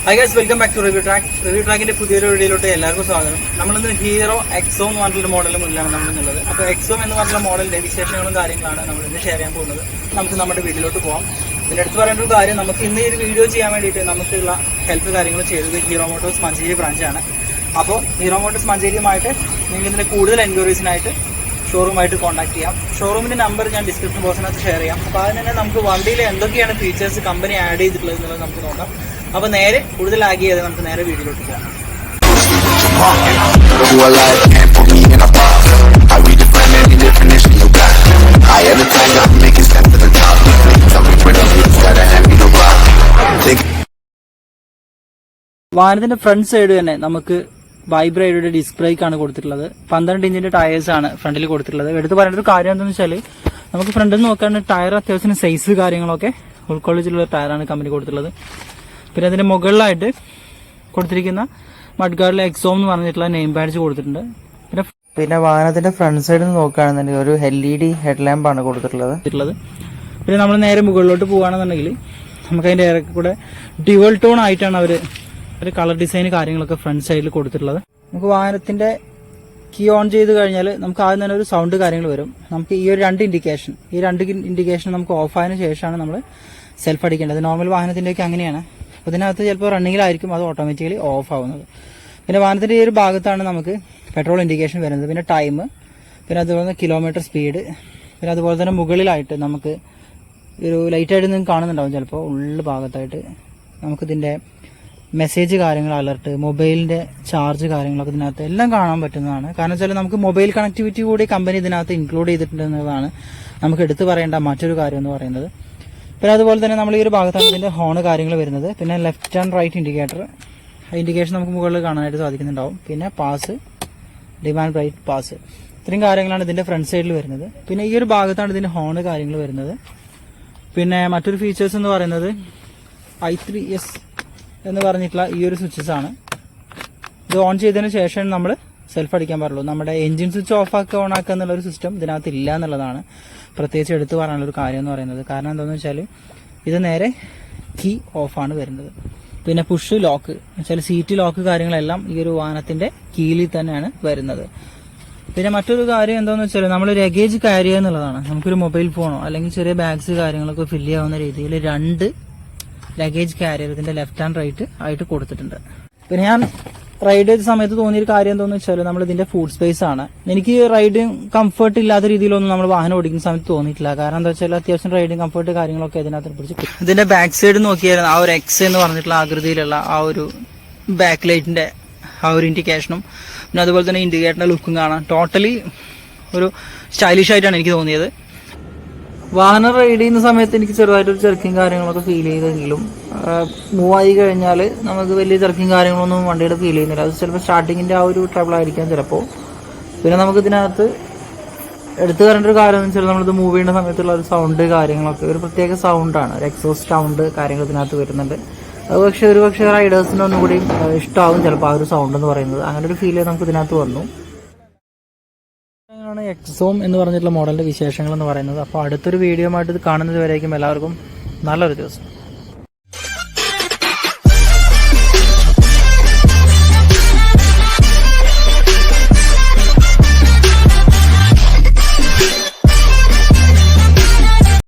Hi guys, welcome back to Review Track. Review Trackന്റെ പുതിയൊരു വീഡിയോയിലോട്ട് എല്ലാവർക്കും സ്വാഗതം. നമ്മളിന്ന് ഹീറോ എക്സോ എന്ന് പറഞ്ഞിട്ടുള്ള മോഡലിന് മുന്നിലാണ് നമ്മളുള്ളത്. അപ്പോൾ എക്സോ എന്ന് പറഞ്ഞിട്ടുള്ള മോഡലിന്റെ വിശേഷങ്ങളും കാര്യങ്ങളാണ് നമ്മൾ ഇന്ന് ഷെയർ ചെയ്യാൻ പോകുന്നത്. നമുക്ക് നമ്മുടെ വീഡിയോയിലോട്ട് പോകാം. പിന്നെ എടുത്ത് പറയേണ്ട ഒരു കാര്യം, നമുക്ക് ഇന്ന് ഈ ഒരു വീഡിയോ ചെയ്യാൻ വേണ്ടിയിട്ട് നമുക്കുള്ള ഹെൽപ്പ് കാര്യങ്ങൾ ചെയ്തത് ഹീറോ മോട്ടോഴ്സ് മഞ്ചേരി ബ്രാഞ്ചാണ്. അപ്പോൾ ഹീറോ മോട്ടോഴ്സ് മഞ്ചേരിയുമായിട്ട് നിങ്ങൾക്ക് ഇതിൻ്റെ കൂടുതൽ എൻക്വയറീസിനായിട്ട് ഷോറൂമായിട്ട് കോൺടാക്ട് ചെയ്യാം. ഷോറൂമിൻ്റെ നമ്പർ ഞാൻ ഡിസ്ക്രിപ്ഷൻ ബോക്സിനകത്ത് ഷെയർ ചെയ്യാം. അപ്പോൾ അതിന് തന്നെ നമുക്ക് വണ്ടിയിൽ എന്തൊക്കെയാണ് ഫീച്ചേഴ്സ് കമ്പനി ആഡ് ചെയ്തിട്ടുള്ളത് എന്നുള്ളത് നമുക്ക് നോക്കാം. അപ്പോൾ നേരെ കൂടുതൽ ആഗ് ചെയ്ത് നമുക്ക് നേരെ വീഡിയോയിലോട്ട് പോകാം. വാഹനത്തിന്റെ ഫ്രണ്ട് സൈഡ് തന്നെ നമുക്ക് വൈബ്രൈഡയുടെ ഡിസ്ക് ബ്രേക്ക് ആണ് കൊടുത്തിട്ടുള്ളത്. 12 ഇഞ്ചിന്റെ ടയേഴ്സ് ആണ് ഫ്രണ്ടിൽ കൊടുത്തിട്ടുള്ളത്. എടുത്ത് പറയേണ്ട ഒരു കാര്യം എന്താണെന്ന് വെച്ചാൽ, നമുക്ക് ഫ്രണ്ടിൽ നിന്ന് നോക്കുകയാണെങ്കിൽ ടയർ അത്യാവശ്യം സൈസ് കാര്യങ്ങളൊക്കെ ഉൾക്കൊള്ളിച്ചിട്ടുള്ള ടയറാണ് കമ്പനി കൊടുത്തിട്ടുള്ളത്. പിന്നെ അതിന്റെ മുകളിലായിട്ട് കൊടുത്തിരിക്കുന്ന മഡ്ഗാർഡിലെ എക്സോം എന്ന് പറഞ്ഞിട്ടുള്ള നെയിം ബാഡ്ജ് കൊടുത്തിട്ടുണ്ട്. പിന്നെ വാഹനത്തിന്റെ ഫ്രണ്ട് സൈഡിൽ നിന്ന് നോക്കുകയാണെന്നുണ്ടെങ്കിൽ ഒരു LED ഹെഡ് ലാമ്പ് ആണ് കൊടുത്തിട്ടുള്ളത്. പിന്നെ നമ്മൾ നേരെ മുകളിലോട്ട് പോകുകയാണെന്നുണ്ടെങ്കിൽ നമുക്ക് അതിന്റെ ഇറക്കി കൂടെ ഡ്യുവൽ ടോൺ ആയിട്ടാണ് ഒരു കളർ ഡിസൈൻ കാര്യങ്ങളൊക്കെ ഫ്രണ്ട് സൈഡിൽ കൊടുത്തിട്ടുള്ളത്. നമുക്ക് വാഹനത്തിന്റെ കീ ഓൺ ചെയ്ത് കഴിഞ്ഞാൽ നമുക്ക് ആദ്യം തന്നെ ഒരു സൗണ്ട് കാര്യങ്ങൾ വരും. നമുക്ക് ഈ രണ്ട് ഇൻഡിക്കേഷൻ നമുക്ക് ഓഫ് ആയതിനു ശേഷമാണ് നമ്മൾ സെൽഫ് അടിക്കേണ്ടത്. നോർമൽ വാഹനത്തിൻ്റെയൊക്കെ അങ്ങനെയാണ്. അപ്പോൾ ഇതിനകത്ത് ചിലപ്പോൾ റണ്ണിങ്ങിലായിരിക്കും അത് ഓട്ടോമാറ്റിക്കലി ഓഫ് ആവുന്നത്. പിന്നെ വാഹനത്തിന്റെ ഈ ഒരു ഭാഗത്താണ് നമുക്ക് പെട്രോൾ ഇൻഡിക്കേഷൻ വരുന്നത്. പിന്നെ ടൈം, പിന്നെ അതുപോലെ തന്നെ കിലോമീറ്റർ സ്പീഡ്, പിന്നെ അതുപോലെ തന്നെ മുകളിലായിട്ട് നമുക്ക് ഒരു ലൈറ്റായിട്ട് നിങ്ങൾക്ക് കാണുന്നുണ്ടാവും ചിലപ്പോൾ ഉള്ളിൽ ഭാഗത്തായിട്ട് നമുക്കിതിൻ്റെ മെസ്സേജ് കാര്യങ്ങൾ, അലർട്ട്, മൊബൈലിന്റെ ചാർജ് കാര്യങ്ങളൊക്കെ ഇതിനകത്ത് എല്ലാം കാണാൻ പറ്റുന്നതാണ്. കാരണം വെച്ചാൽ നമുക്ക് മൊബൈൽ കണക്ടിവിറ്റി കൂടി കമ്പനി ഇതിനകത്ത് ഇൻക്ലൂഡ് ചെയ്തിട്ടുണ്ട് എന്നതാണ് നമുക്ക് എടുത്തു പറയേണ്ട മറ്റൊരു കാര്യം എന്ന് പറയുന്നത്. പിന്നെ അതുപോലെ തന്നെ നമ്മൾ ഈ ഒരു ഭാഗത്താണ് ഇതിന്റെ ഹോൺ കാര്യങ്ങൾ വരുന്നത്. പിന്നെ ലെഫ്റ്റ് ആൻഡ് റൈറ്റ് ഇൻഡിക്കേഷൻ നമുക്ക് മുകളിൽ കാണാനായിട്ട് സാധിക്കുന്നുണ്ടാവും. പിന്നെ പാസ്, ഡിമാൻഡ് ബ്രൈറ്റ് പാസ്, ഇത്രയും കാര്യങ്ങളാണ് ഇതിന്റെ ഫ്രണ്ട് സൈഡിൽ വരുന്നത്. പിന്നെ ഈ ഒരു ഭാഗത്താണ് ഇതിന്റെ ഹോൺ കാര്യങ്ങൾ വരുന്നത്. പിന്നെ മറ്റൊരു ഫീച്ചേഴ്സ് എന്ന് പറയുന്നത് i3s എന്ന് പറഞ്ഞിട്ടുള്ള ഈ ഒരു സ്വിച്ചസ് ആണ്. ഇത് ഓൺ ചെയ്തതിന് ശേഷം നമ്മൾ സെൽഫ് അടിക്കാൻ പാടുള്ളൂ. നമ്മുടെ എഞ്ചിൻ സ്വിച്ച് ഓഫ് ആക്കുക ഓൺ ആക്കുക എന്നുള്ളൊരു സിസ്റ്റം ഇതിനകത്ത് ഇല്ല എന്നുള്ളതാണ് പ്രത്യേകിച്ച് എടുത്തു പറയാനുള്ളൊരു കാര്യം എന്ന് പറയുന്നത്. കാരണം എന്താണെന്ന് വെച്ചാൽ ഇത് നേരെ കീ ഓഫാണ് വരുന്നത്. പിന്നെ പുഷ് ലോക്ക് വെച്ചാൽ സീറ്റ് ലോക്ക് കാര്യങ്ങളെല്ലാം ഈ ഒരു വാഹനത്തിന്റെ കീലിൽ തന്നെയാണ് വരുന്നത്. പിന്നെ മറ്റൊരു കാര്യം എന്താണെന്ന് വെച്ചാൽ നമ്മൾ ലഗേജ് ക്യാരി ചെയ്യുക എന്നുള്ളതാണ്. നമുക്കൊരു മൊബൈൽ ഫോണോ അല്ലെങ്കിൽ ചെറിയ ബാഗ്സ് കാര്യങ്ങളൊക്കെ ഫില്ല് ചെയ്യാവുന്ന രീതിയിൽ 2 ലഗേജ് ക്യാരിയർ ഇതിന്റെ ലെഫ്റ്റ് ആൻഡ് റൈറ്റ് ആയിട്ട് കൊടുത്തിട്ടുണ്ട്. പിന്നെ ഞാൻ റൈഡ് ചെയ്ത സമയത്ത് തോന്നിയൊരു കാര്യം എന്താണെന്ന് വെച്ചാൽ നമ്മൾ ഇതിന്റെ ഫുഡ് സ്പേസ് ആണ്. എനിക്ക് റൈഡിങ് കംഫർട്ട് ഇല്ലാത്ത രീതിയിലൊന്നും നമ്മൾ വാഹനം ഓടിക്കുന്ന സമയത്ത് തോന്നിയിട്ടില്ല. കാരണം എന്താ വെച്ചാൽ അത്യാവശ്യം റൈഡിങ് കംഫർട്ട് കാര്യങ്ങളൊക്കെ ഇതിനകത്ത് പിടിച്ചു. ഇതിന്റെ ബാക്ക് സൈഡ് നോക്കിയാൽ ആ ഒരു എക്സ് എന്ന് പറഞ്ഞിട്ടുള്ള ആകൃതിയിലുള്ള ആ ഒരു ബാക്ക് ലൈറ്റിന്റെ ആ ഒരു ഇൻഡിക്കേഷനും പിന്നെ അതുപോലെ തന്നെ ഇൻഡിക്കേറ്ററിന്റെ ലുക്കും കാണാം. ടോട്ടലി ഒരു സ്റ്റൈലിഷ് ആയിട്ടാണ് എനിക്ക് തോന്നിയത്. വാഹനം റൈഡ് ചെയ്യുന്ന സമയത്ത് എനിക്ക് ചെറുതായിട്ടൊരു ചെറുക്കും കാര്യങ്ങളൊക്കെ ഫീൽ ചെയ്തെങ്കിലും മൂവ് ആയി കഴിഞ്ഞാൽ നമുക്ക് വലിയ ചെറുക്കും കാര്യങ്ങളൊന്നും വണ്ടിയുടെ ഫീൽ ചെയ്യുന്നില്ല. അത് ചിലപ്പോൾ സ്റ്റാർട്ടിങ്ങിന്റെ ആ ഒരു ട്രബിൾ ആയിരിക്കാം ചിലപ്പോൾ. പിന്നെ നമുക്ക് ഇതിനകത്ത് എടുത്തു തരേണ്ട ഒരു കാര്യം എന്ന് വെച്ചാൽ നമ്മളിത് മൂവ് ചെയ്യുന്ന സമയത്തുള്ള ഒരു സൗണ്ട് കാര്യങ്ങളൊക്കെ ഒരു പ്രത്യേക സൗണ്ടാണ്, ഒരു എക്സോസ്റ്റ് സൗണ്ട് കാര്യങ്ങൾ ഇതിനകത്ത് വരുന്നുണ്ട്. അത് ഒരുപക്ഷെ റൈഡേഴ്സിന് ഒന്നും കൂടി ഇഷ്ടമാവും ചിലപ്പോൾ ആ ഒരു സൗണ്ട് എന്ന് പറയുന്നത്. അങ്ങനെ ഒരു ഫീൽ നമുക്ക് ഇതിനകത്ത് വന്നു. എക്സോം എന്ന് പറഞ്ഞിട്ടുള്ള മോഡലിന്റെ വിശേഷങ്ങൾ എന്ന് പറയുന്നത്. അപ്പോൾ അടുത്തൊരു വീഡിയോ ആയിട്ട് ഇത് കാണുന്നത് വരേക്കും എല്ലാവർക്കും നല്ലൊരു ദിവസം.